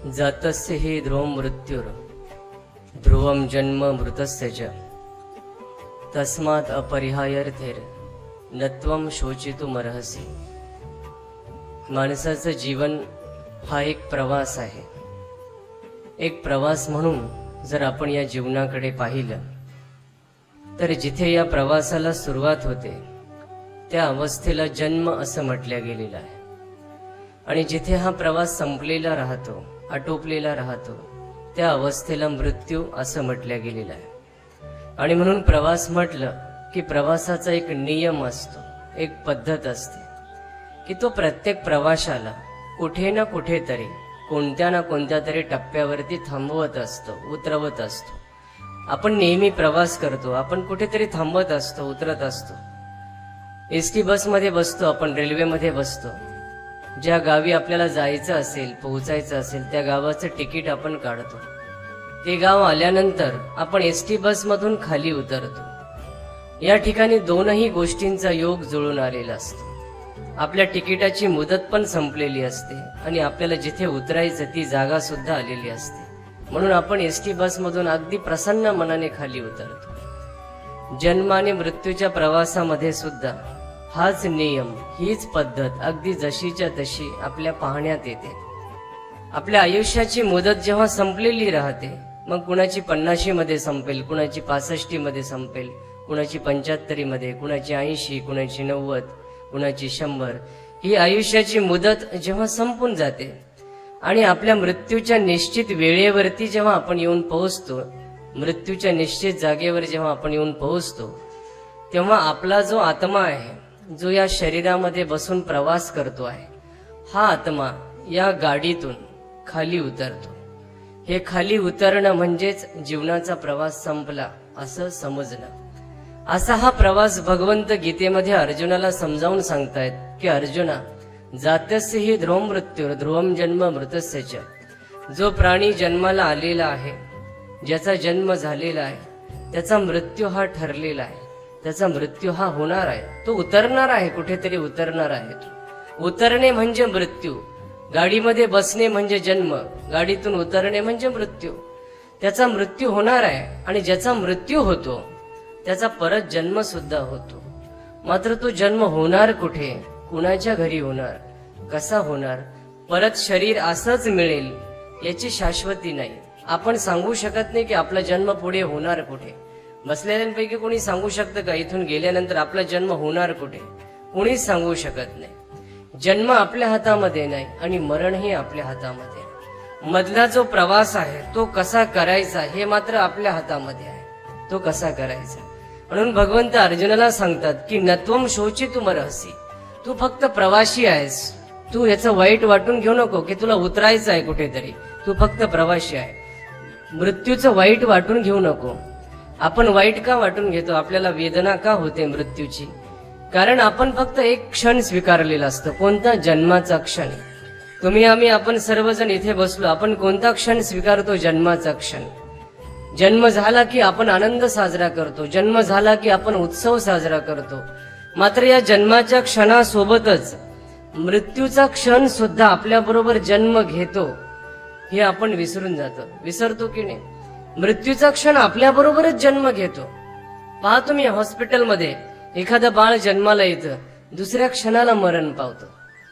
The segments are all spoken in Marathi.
जातस्य हि ध्रुवं मृत्युर ध्रुवं जन्म मृतस्य च तस्मात् अपरिहार्यर्थेर नत्वं शोचितुमर्हसि। माणसाचं जीवन हा एक प्रवास आहे। एक प्रवास म्हणून जर आपण या जीवनाकडे पाहिलं तर जिथे या प्रवासाला सुरुवात होते त्या अवस्थेला जन्म असं म्हटलं गेलेलं आहे आणि जिथे हा प्रवास संपलेला राहतो, आटोपलेला राहतो, त्या अवस्थेला मृत्यू असं म्हटलं गेलेलं आहे। आणि म्हणून प्रवास म्हटलं की प्रवासाचा एक नियम असतो, एक पद्धत असते की तो प्रत्येक प्रवाशाला कुठे ना कुठेतरी कोणत्या ना कोणत्या तरी टप्प्यावरती थांबवत असतो, उतरवत असतो। आपण नेहमी प्रवास करतो, आपण कुठेतरी थांबत असतो, उतरत असतो। एसटी बसमध्ये बसतो, आपण रेल्वेमध्ये बसतो। ज्या गावी आपल्याला जायचं असेल, पोहोचायचं असेल त्या गावाचं तिकीट आपण काढतो। ते गाव आल्यानंतर आपण एसटी बसमधून खाली उतरतो। या ठिकाणी दोनही गोष्टींचा योग जुळून आलेला असतो। आपल्या तिकिटाची मुदत पण संपलेली असते आणि आपल्याला जिथे उतरायचं ती जागा सुद्धा आलेली असते। म्हणून आपण एसटी बसमधून अगदी प्रसन्न मनाने खाली उतरतो। जन्म आणि मृत्यूच्या प्रवासामध्ये सुद्धा हाच नियम, हीच पद्धत अगदी जशीच्या तशी आपल्या पाहण्यात येते। आपल्या आयुष्याची मुदत जेव्हा संपलेली राहते, मग कुणाची 50 मध्ये संपेल, कुणाची 65 मध्ये संपेल, कुणाची 75 मध्ये, कुणाची 80, कुणाची 90, कुणाची 100। ही आयुष्याची मुदत जेव्हा संपून जाते आणि आपल्या मृत्यूच्या निश्चित वेळेवरती जेव्हा आपण येऊन पोहोचतो, मृत्यूच्या निश्चित जागेवर जेव्हा आपण येऊन पोहोचतो, तेव्हा आपला जो आत्मा आहे, जो या शरीरामध्ये बसून प्रवास करतो आहे, हा आत्मा या गाडीतून खाली उतरतो। हे खाली उतरणं म्हणजेच जीवनाचा प्रवास संपला असं समजणं। असा हा प्रवास भगवंत गीतेमध्ये अर्जुनाला समजावून सांगतायत की अर्जुना, जातस्य हि ध्रुवं मृत्युर ध्रुवं जन्म मृतस्य च। जो प्राणी जन्माला आलेला आहे, ज्याचा जन्म झालेला आहे, त्याचा मृत्यू हा ठरलेला आहे, त्याचा मृत्यू हा होणार आहे, तो उतरणार आहे, कुठेतरी उतरणार आहे। उतरणे म्हणजे मृत्यू, गाडीमध्ये बसणे म्हणजे जन्म, गाडीतून उतरणे म्हणजे मृत्यू। त्याचा मृत्यू होणार आहे आणि ज्याचा मृत्यू होतो त्याचा परत जन्म सुद्धा होतो। मात्र तो जन्म होणार कुठे, कुणाच्या घरी होणार, कसा होणार, परत शरीर असंच मिळेल याची शाश्वती नाही। आपण सांगू शकत नाही की आपला जन्म पुढे होणार कुठे। बसलेल्यांपैकी कोणी सांगू शकतं का इथून गेल्यानंतर आपला जन्म होणार कुठे? कोणीच सांगू शकत नाही। जन्म आपल्या हातामध्ये नाही आणि मरणही आपल्या हातामध्ये। मधला जो प्रवास आहे तो कसा करायचा हे मात्र आपल्या हातामध्ये आहे, तो कसा करायचा। म्हणून भगवंत अर्जुनाला सांगतात की नत्वं शोचितुमर्हसि। तू फक्त प्रवासी आहेस, तू याचं वाईट वाटून घेऊ नको की तुला उतरायचं आहे कुठेतरी, तू फक्त प्रवासी आहे। मृत्यूचं वाईट वाटून घेऊ नको। आपण वाईट का वाटून घेतो, आपल्याला वेदना का होते मृत्यूची? कारण आपण फक्त एक क्षण स्वीकारलेला असतो। कोणता? जन्माचा क्षण। आपण सर्वजण इथे बसलो, आपण कोणता क्षण स्वीकारतो? जन्माचा क्षण। जन्म झाला की आपण आनंद साजरा करतो, जन्म झाला की आपण उत्सव साजरा करतो। मात्र या जन्माच्या क्षणासोबतच मृत्यूचा क्षण सुद्धा आपल्या बरोबर जन्म घेतो हे आपण विसरून जातो। विसरतो की नाही? मृत्यूचा क्षण आपल्या बरोबरच जन्म घेतो। पहा तुम्ही, हॉस्पिटलमध्ये एखादं बाळ जन्माला येतं, दुसऱ्या क्षणाला मरण पावतं,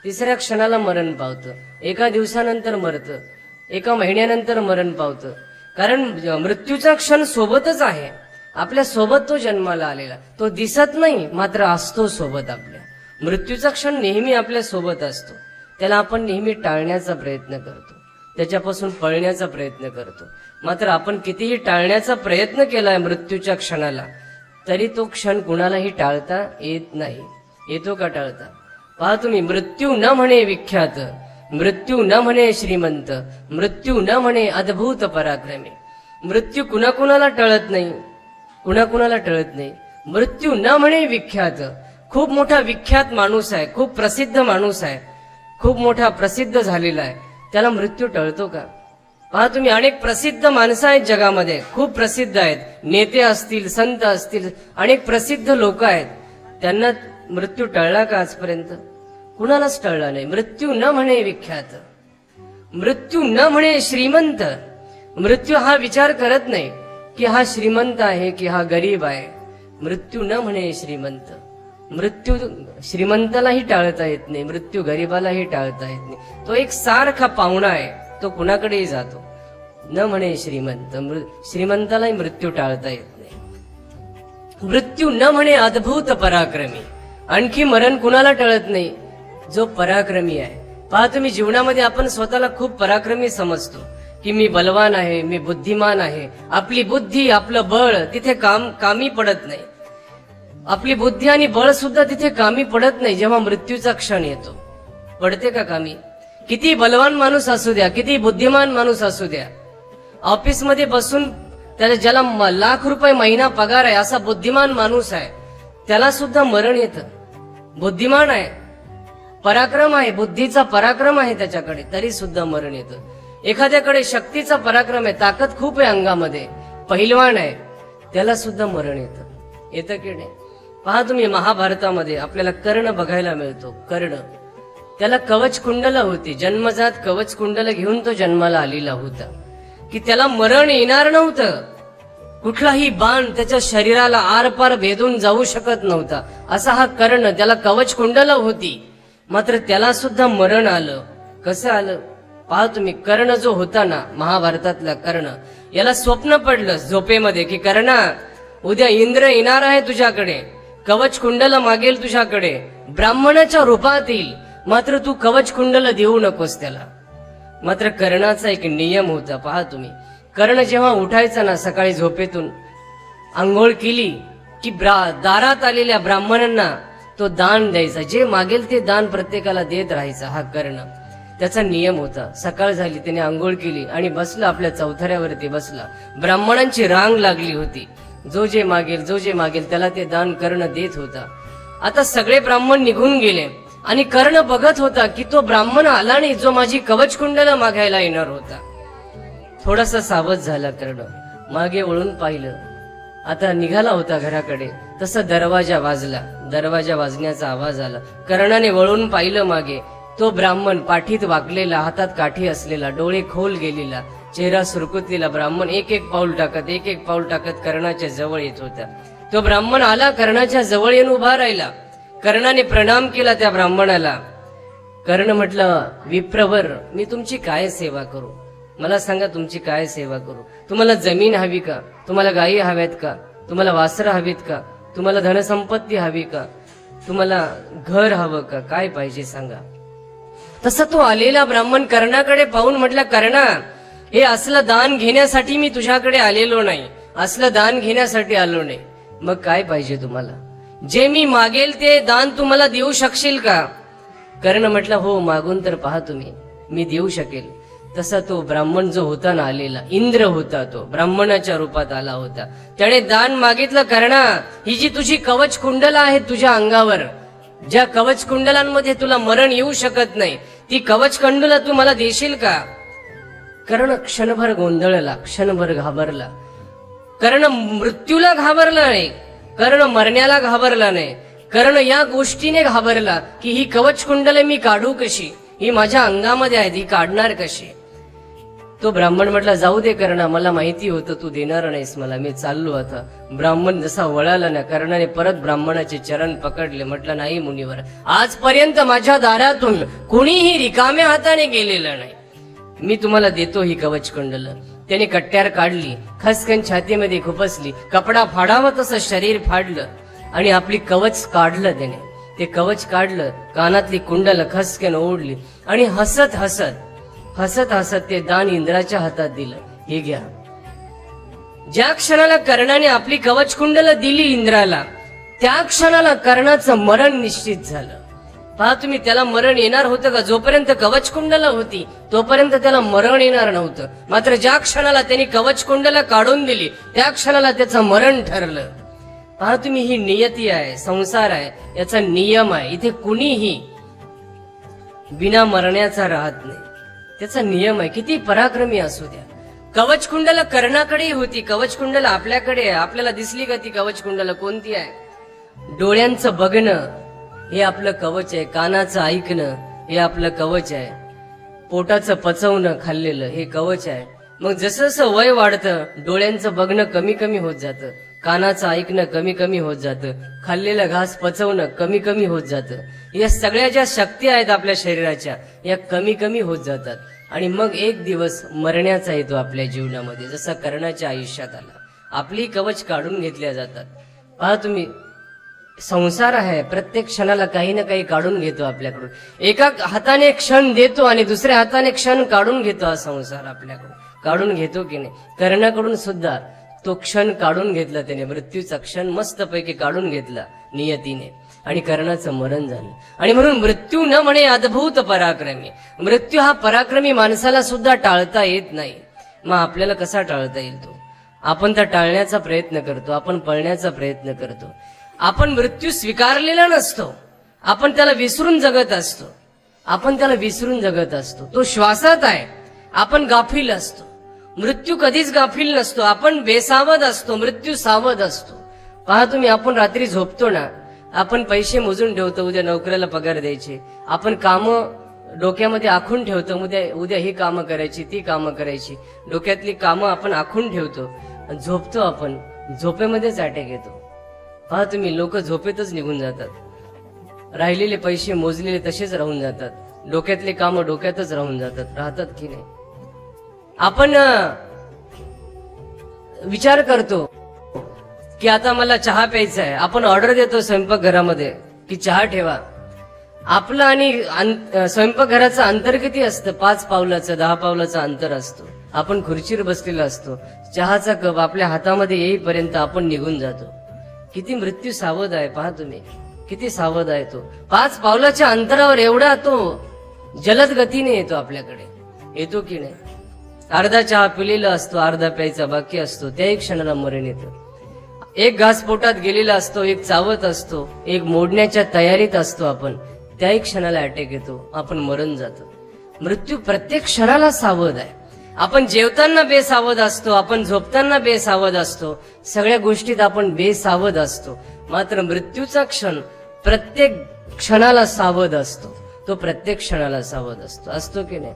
तिसऱ्या क्षणाला मरण पावतं, एका दिवसानंतर मरतं, एका महिन्यानंतर मरण पावतं। कारण मृत्यूचा क्षण सोबतच आहे, आपल्या सोबत तो जन्माला आलेला, तो दिसत नाही मात्र असतो सोबत आपल्या। मृत्यूचा क्षण नेहमी आपल्या सोबत असतो, त्याला आपण नेहमी टाळण्याचा प्रयत्न करतो, त्याच्यापासून पळण्याचा प्रयत्न करतो। मात्र आपण कितीही टाळण्याचा प्रयत्न केलाय मृत्यूच्या क्षणाला, तरी तो क्षण कुणालाही टाळता येत नाही। येतो का टाळता? पहा तुम्ही, मृत्यू न म्हणे विख्यात, मृत्यू न म्हणे श्रीमंत, मृत्यू न म्हणे अद्भुत पराक्रमी। मृत्यू कुणाकुणाला टळत नाही, कुणाकुणाला टळत नाही। मृत्यू न म्हणे विख्यात, खूप मोठा विख्यात माणूस आहे, खूप प्रसिद्ध माणूस आहे, खूप मोठा प्रसिद्ध झालेला आहे, त्याला मृत्यू टळतो का? पहा तुम्ही, अनेक प्रसिद्ध माणसं आहेत जगामध्ये, खूप प्रसिद्ध आहेत, नेते असतील, संत असतील, अनेक प्रसिद्ध लोक आहेत, त्यांना मृत्यू टळला का आजपर्यंत? कुणालाच टळला नाही। मृत्यू न म्हणे विख्यात, मृत्यू न म्हणे श्रीमंत. मृत्यू हा विचार करत नाही की हा श्रीमंत आहे की हा गरीब आहे. मृत्यू न म्हणे श्रीमंत. मृत्यू श्रीमंतालाही टाळता येत नाही, मृत्यू गरीबालाही टाळता येत नाही. तो एक सारखा पाहुणा आहे, तो कुणाकडेही जातो. न म्हणे श्रीमंत. श्रीमंतालाही मृत्यू टाळता येत नाही. मृत्यू न म्हणे अद्भुत पराक्रमी. आणखी मरण कुणाला टळत नाही? जो पराक्रमी आहे. पहा तुम्ही, जीवनामध्ये आपण स्वतःला खूप पराक्रमी समजतो की मी बलवान आहे, मी बुद्धिमान आहे. आपली बुद्धी, आपलं बळ तिथे कामी पडत नाही. आपली बुद्धी आणि बळ सुद्धा तिथे कामी पडत नाही. जेव्हा मृत्यूचा क्षण येतो, पडते का कामी? किती बलवान माणूस असू द्या, किती बुद्धिमान माणूस असू द्या, ऑफिसमध्ये बसून ज्याला ₹1,00,000 महिना पगार आहे असा बुद्धिमान माणूस आहे, त्याला सुद्धा मरण येतं. बुद्धिमान आहे, पराक्रम आहे, बुद्धीचा पराक्रम आहे त्याच्याकडे, तरी सुद्धा मरण येतं. एखाद्याकडे शक्तीचा पराक्रम आहे, ताकद खूप आहे अंगामध्ये, पहिलवान आहे, त्याला सुद्धा मरण येतं की नाही? पहा तुम्ही, महाभारतामध्ये आपल्याला कर्ण बघायला मिळतो. कर्ण, त्याला कवच कुंडल होती, जन्मजात कवच कुंडल घेऊन तो जन्माला आलेला होता की त्याला मरण येणार नव्हतं. कुठलाही बाण त्याच्या शरीराला आरपार भेदून जाऊ शकत नव्हता असा हा कर्ण. त्याला कवच कुंडल होती, मात्र त्याला सुद्धा मरण आलं. कसं आलं? पहा तुम्ही, कर्ण जो होता ना, महाभारतातला कर्ण, याला स्वप्न पडलं झोपेमध्ये की कर्णा, उद्या इंद्र येणार आहे तुझ्याकडे, कवच कुंडल मागेल तुझ्याकडे, ब्राह्मणाच्या रूपात येईल, मात्र तू कवच कुंडल देऊ नकोस त्याला. मात्र कर्णाचा एक नियम होता. पहा तुम्ही, कर्ण जेव्हा उठायचा ना सकाळी झोपेतून, आंघोळ केली की दारात आलेल्या ब्राह्मणांना तो दान द्यायचा. जे मागेल ते दान प्रत्येकाला देत राहायचा. हा कर्ण, त्याचा नियम होता. सकाळ झाली, त्याने आंघोळ केली आणि बसला, आपल्या चौथऱ्यावरती बसला. ब्राह्मणांची रांग लागली होती. जो जे मागेल त्याला ते दान कर्ण देत होता. आता सगळे ब्राह्मण निघून गेले आणि कर्ण बघत होता की तो ब्राह्मण आला नाही जो माझी कवच कुंडल मागायला येणार होता. थोडासा सावध झाला कर्ण, मागे वळून पाहिलं. आता निघाला होता घराकडे, तसं दरवाजा वाजला. दरवाजा वाजण्याचा आवाज आला. कर्णाने वळून पाहिलं मागे. तो ब्राह्मण पाठीत वाकलेला, हातात काठी असलेला, डोळे खोल गेलेला, चेहरा सुरकुतलेला ब्राह्मण एक एक पाऊल टाकत कर्णाच्या जवळ येत होता. तो ब्राह्मण आला, कर्णाच्या जवळ येऊन उभा राहिला. कर्णाने प्रणाम केला त्या ब्राह्मणाला. कर्ण म्हटलं, विप्रवर, मी तुमची काय सेवा करू? मला सांगा, तुमची काय सेवा करू? तुम्हाला जमीन हवी का? तुम्हाला गायी हव्यात का? तुम्हाला वासरं हवीत का? तुम्हाला धनसंपत्ती हवी का? तुम्हाला घर हवं का? काय पाहिजे सांगा. तसं तो आलेला ब्राह्मण कर्णाकडे पाहून म्हटला, कर्णा, हे असलं दान घेण्यासाठी मी तुझ्याकडे आलेलो नाही, असलं दान घेण्यासाठी आलो नाही. मग काय पाहिजे तुम्हाला? जे मी मागेल ते दान तुम्हाला देऊ शकशील का? कर्ण म्हटला, हो, मागून तर पहा तुम्ही, मी देऊ शकेल. तसा तो ब्राह्मण जो होता ना आलेला, इंद्र होता, तो ब्राह्मणाच्या रूपात आला होता. त्याने दान मागितलं, कर्णा, ही जी तुझी कवच कुंडला आहे तुझ्या अंगावर, ज्या कवच कुंडलांमध्ये तुला मरण येऊ शकत नाही, ती कवच कुंडला तू मला देशील का? कर्ण क्षणभर गोंधळला, क्षणभर घाबरला. कर्ण मृत्यूला घाबरला नाही, कर्ण मरण्याला घाबरला नाही. कर्ण या गोष्टीने घाबरला की ही कवच कुंडले मी काढू कशी? ही माझ्या अंगामध्ये आहे, ती काढणार कशी? तो ब्राह्मण म्हटला, जाऊ दे कर्णा, मला माहिती होतं तू देणार नाहीस मला, मी चाललो आता. ब्राह्मण जसा वळाला ना, कर्णाने परत ब्राह्मणाचे चरण पकडले. म्हटलं, नाही मुनिवर, आजपर्यंत माझ्या दारातून कुणीही रिकाम्या हाताने गेलेलं नाही. मी तुम्हाला देतो ही कवच कुंडल. त्याने कट्ट्यार काढली, खसखन छातीमध्ये खुपसली, कपडा फाडावा तसं शरीर फाडलं आणि आपली कवच काढलं. त्याने ते कवच काढलं, कानातली कुंडल खसखन ओढली आणि हसत हसत ते दान इंद्राच्या हातात दिलं. हे घ्या. ज्या क्षणाला कर्णाने आपली कवच कुंडल दिली इंद्राला, त्या क्षणाला कर्णाचं मरण निश्चित झालं. पहा तुम्ही, त्याला मरण येणार होतं का? जोपर्यंत कवच कुंडला होती तोपर्यंत त्याला मरण येणार नव्हतं. मात्र ज्या क्षणाला त्यांनी कवच कुंडला काढून दिली, त्या क्षणाला त्याचं मरण ठरलं. पहा तुम्ही, ही नियती आहे, संसार आहे, याचा नियम आहे. इथे कुणीही बिना मरण्याचा राहत नाही, त्याचा नियम आहे. किती पराक्रमी असू द्या. कवच कुंडला कर्णाकडे होती, कवच कुंडला आपल्याकडे आहे. आपल्याला दिसली का ती कवच कुंडला? कोणती आहे? डोळ्यांचं बघणं हे आपलं कवच आहे, कानाचं ऐकणं हे आपलं कवच आहे, पोटाचं पचवणं खाल्लेलं हे कवच आहे. मग जसं जसं वय वाढतं डोळ्यांचं बघणं कमी कमी होत जातं, कानाचं ऐकणं कमी कमी होत जातं, खाल्लेलं घास पचवणं कमी कमी होत जातं. या सगळ्या ज्या शक्ती आहेत आपल्या शरीराच्या या कमी कमी होत जातात आणि मग एक दिवस मरण्याचा येतो आपल्या जीवनामध्ये, जसा कर्णाच्या आयुष्यात आला. आपली कवच काढून घेतल्या जातात. पहा तुम्ही, संसार आहे, प्रत्येक क्षणाला काही ना काही काढून घेतो आपल्याकडून. एका हाताने क्षण देतो आणि दुसऱ्या हाताने क्षण काढून घेतो. हा संसार आपल्याकडून काढून घेतो की नाही? कर्णाकडून सुद्धा तो क्षण काढून घेतला त्याने, मृत्यूचा क्षण मस्तपैकी काढून घेतला नियतीने आणि कर्णाचं मरण झालं. आणि म्हणून मृत्यू न म्हणे अद्भुत पराक्रमी. मृत्यू हा पराक्रमी माणसाला सुद्धा टाळता येत नाही. मग आपल्याला कसा टाळता येईल तो? आपण त्या टाळण्याचा प्रयत्न करतो, आपण पळण्याचा प्रयत्न करतो. आपण मृत्यू स्वीकारलेला नसतो, आपण त्याला विसरून जगत असतो. आपण त्याला विसरून जगत असतो. तो श्वासात आहे, आपण गाफील असतो. मृत्यू कधीच गाफील नसतो, आपण बेसावध असतो, मृत्यू सावध असतो. पहा तुम्ही, आपण रात्री झोपतो ना, आपण पैसे मोजून ठेवतो, उद्या नोकऱ्याला पगार द्यायचे. आपण कामं डोक्यामध्ये आखून ठेवतो, उद्या ही कामं करायची, ती कामं करायची. डोक्यातली कामं आपण आखून ठेवतो. झोपतो, आपण झोपेमध्येच अटॅक येतो. पहा तुम्ही, लोक झोपेतच निघून जातात. राहिलेले पैसे मोजलेले तसेच राहून जातात, डोक्यातले कामं डोक्यातच राहून जातात. राहतात की नाही? आपण विचार करतो की आता मला चहा प्यायचा आहे, आपण ऑर्डर देतो स्वयंपाकघरामध्ये की चहा ठेवा. आपलं आणि स्वयंपाकघराचं अंतर किती असतं? 5 पावलाचं 10 पावलाचं अंतर असतो. आपण खुर्चीवर बसलेला असतो, चहाचा कप आपल्या हातामध्ये येईपर्यंत आपण निघून जातो. किती मृत्यू सावध आहे, पहा तुम्ही, किती सावध आहे तो. 5 पावलाच्या अंतरावर एवढा तो जलद गतीने येतो आपल्याकडे. येतो की नाही? अर्धा चहा पिलेला असतो, अर्धा प्यायचा बाकी असतो, त्याही क्षणाला मरण येतं. एक घास पोटात गेलेला असतो, एक चावत असतो, एक मोडण्याच्या तयारीत असतो आपण, त्याही क्षणाला अटॅक येतो, आपण मरण जातो. मृत्यू प्रत्येक क्षणाला सावध आहे. आपण जेवताना बेसावध असतो, आपण झोपताना बेसावध असतो, सगळ्या गोष्टीत आपण बेसावध असतो. मात्र मृत्यूचा क्षण प्रत्येक क्षणाला सावध असतो. तो प्रत्येक क्षणाला सावध असतो. असतो की नाही?